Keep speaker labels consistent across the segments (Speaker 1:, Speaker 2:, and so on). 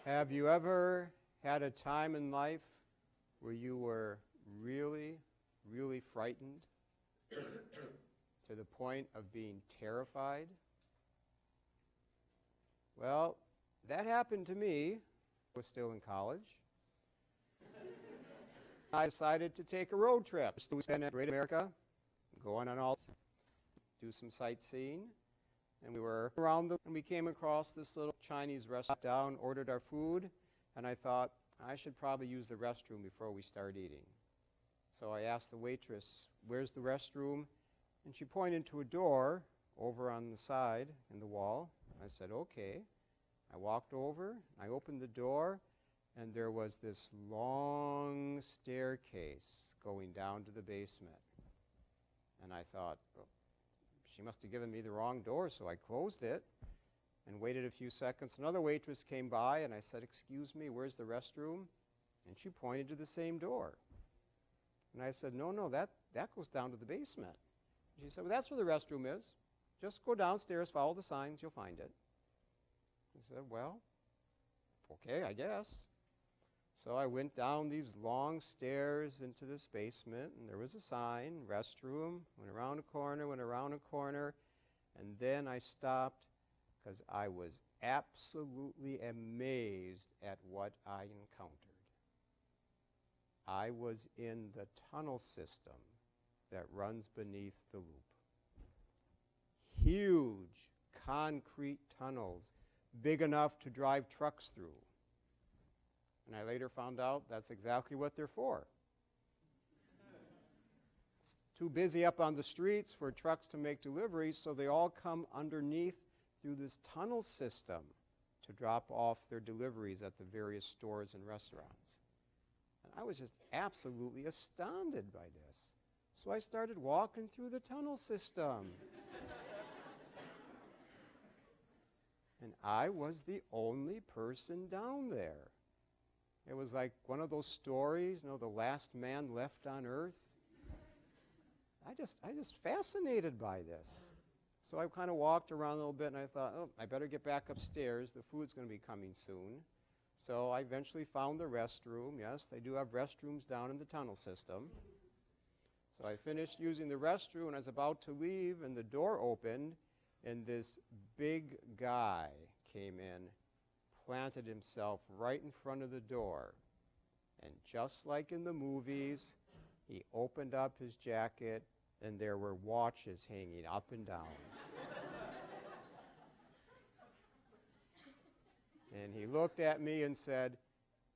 Speaker 1: Have you ever had a time in life where you were really, really frightened to the point of being terrified? Well, that happened to me. I was still in college. I decided to take a road trip to spend Great America, going on all, do some sightseeing. And we were around and we came across this little Chinese restaurant down, ordered our food, and I thought, I should probably use the restroom before we start eating. So I asked the waitress, where's the restroom? And she pointed to a door over on the side in the wall. I said, okay. I walked over, I opened the door, and there was this long staircase going down to the basement. And I thought, oh, she must have given me the wrong door, so I closed it and waited a few seconds. Another waitress came by, and I said, excuse me, where's the restroom? And she pointed to the same door. And I said, no, that goes down to the basement. She said, well, that's where the restroom is. Just go downstairs, follow the signs, you'll find it. I said, well, okay, I guess. So I went down these long stairs into this basement, and there was a sign, restroom, went around a corner, and then I stopped because I was absolutely amazed at what I encountered. I was in the tunnel system that runs beneath the loop. Huge concrete tunnels, big enough to drive trucks through. And I later found out that's exactly what they're for. It's too busy up on the streets for trucks to make deliveries, so they all come underneath through this tunnel system to drop off their deliveries at the various stores and restaurants. And I was just absolutely astounded by this. So I started walking through the tunnel system. And I was the only person down there. It was like one of those stories, the last man left on earth. I just fascinated by this. So I kind of walked around a little bit, and I thought, oh, I better get back upstairs. The food's going to be coming soon. So I eventually found the restroom. Yes, they do have restrooms down in the tunnel system. So I finished using the restroom, and I was about to leave, and the door opened, and this big guy came in, planted himself right in front of the door. And just like in the movies, he opened up his jacket, and there were watches hanging up and down. And he looked at me and said,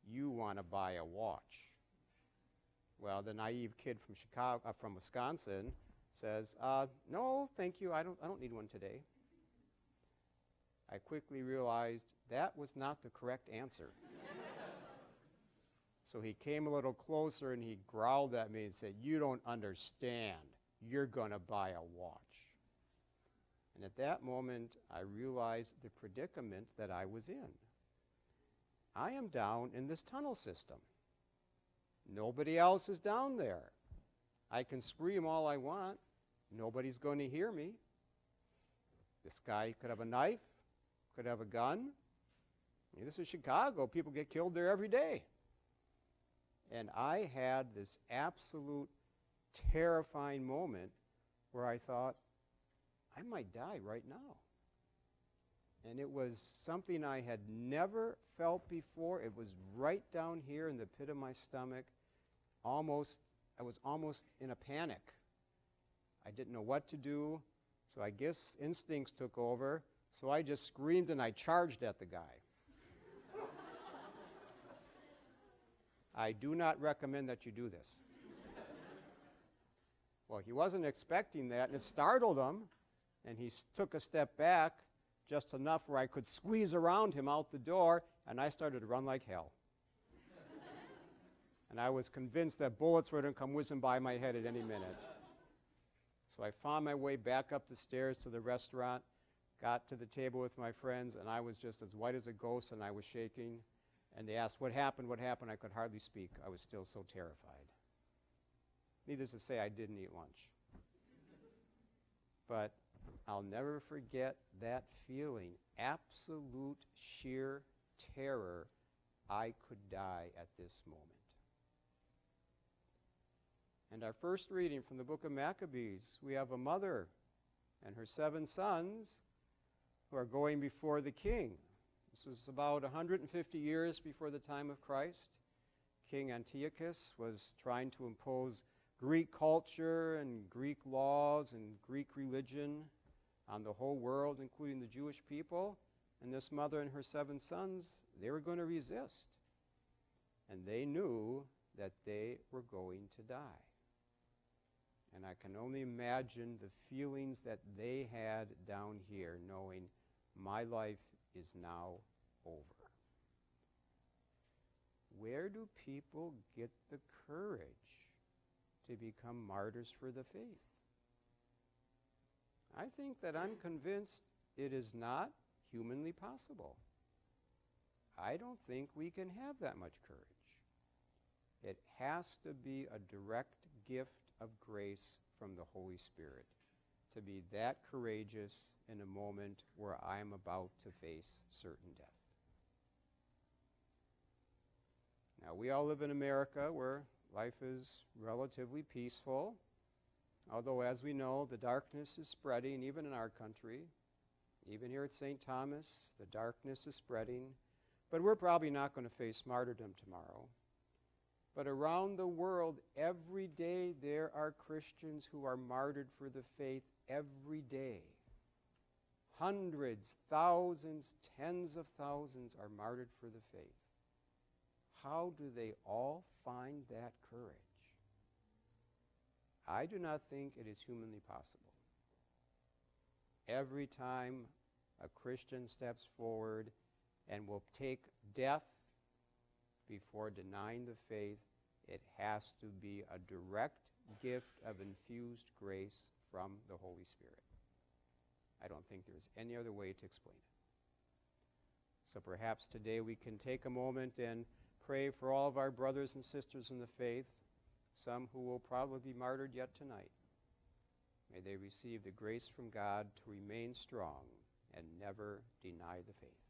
Speaker 1: you want to buy a watch? Well, the naive kid from Wisconsin says, no, thank you, I don't need one today. I quickly realized that was not the correct answer. So he came a little closer and he growled at me and said, you don't understand. You're going to buy a watch. And at that moment, I realized the predicament that I was in. I am down in this tunnel system. Nobody else is down there. I can scream all I want. Nobody's going to hear me. This guy could have a knife, could have a gun. I mean, this is Chicago. People get killed there every day. And I had this absolute terrifying moment where I thought, I might die right now. And it was something I had never felt before. It was right down here in the pit of my stomach. I was almost in a panic. I didn't know what to do, so I guess instincts took over. So I just screamed and I charged at the guy. I do not recommend that you do this. Well, he wasn't expecting that, and it startled him, and he took a step back just enough where I could squeeze around him out the door, and I started to run like hell. And I was convinced that bullets were going to come whizzing by my head at any minute. So I found my way back up the stairs to the restaurant, got to the table with my friends, and I was just as white as a ghost, and I was shaking. And they asked, what happened? I could hardly speak. I was still so terrified. Needless to say, I didn't eat lunch. But I'll never forget that feeling, absolute sheer terror I could die at this moment. And our first reading from the book of Maccabees, we have a mother and her 7 sons who are going before the king. This was about 150 years before the time of Christ. King Antiochus was trying to impose Greek culture and Greek laws and Greek religion on the whole world, including the Jewish people. And this mother and her 7 sons, they were going to resist. And they knew that they were going to die. And I can only imagine the feelings that they had down here, knowing my life is now over. Where do people get the courage to become martyrs for the faith? I think that I'm convinced it is not humanly possible. I don't think we can have that much courage. It has to be a direct gift of grace from the Holy Spirit to be that courageous in a moment where I am about to face certain death. Now, we all live in America where life is relatively peaceful, although, as we know, the darkness is spreading even in our country. Even here at St. Thomas, the darkness is spreading, but we're probably not going to face martyrdom tomorrow. But around the world, every day there are Christians who are martyred for the faith every day. Hundreds, thousands, tens of thousands are martyred for the faith. How do they all find that courage? I do not think it is humanly possible. Every time a Christian steps forward and will take death before denying the faith, it has to be a direct gift of infused grace from the Holy Spirit. I don't think there's any other way to explain it. So perhaps today we can take a moment and pray for all of our brothers and sisters in the faith, some who will probably be martyred yet tonight. May they receive the grace from God to remain strong and never deny the faith.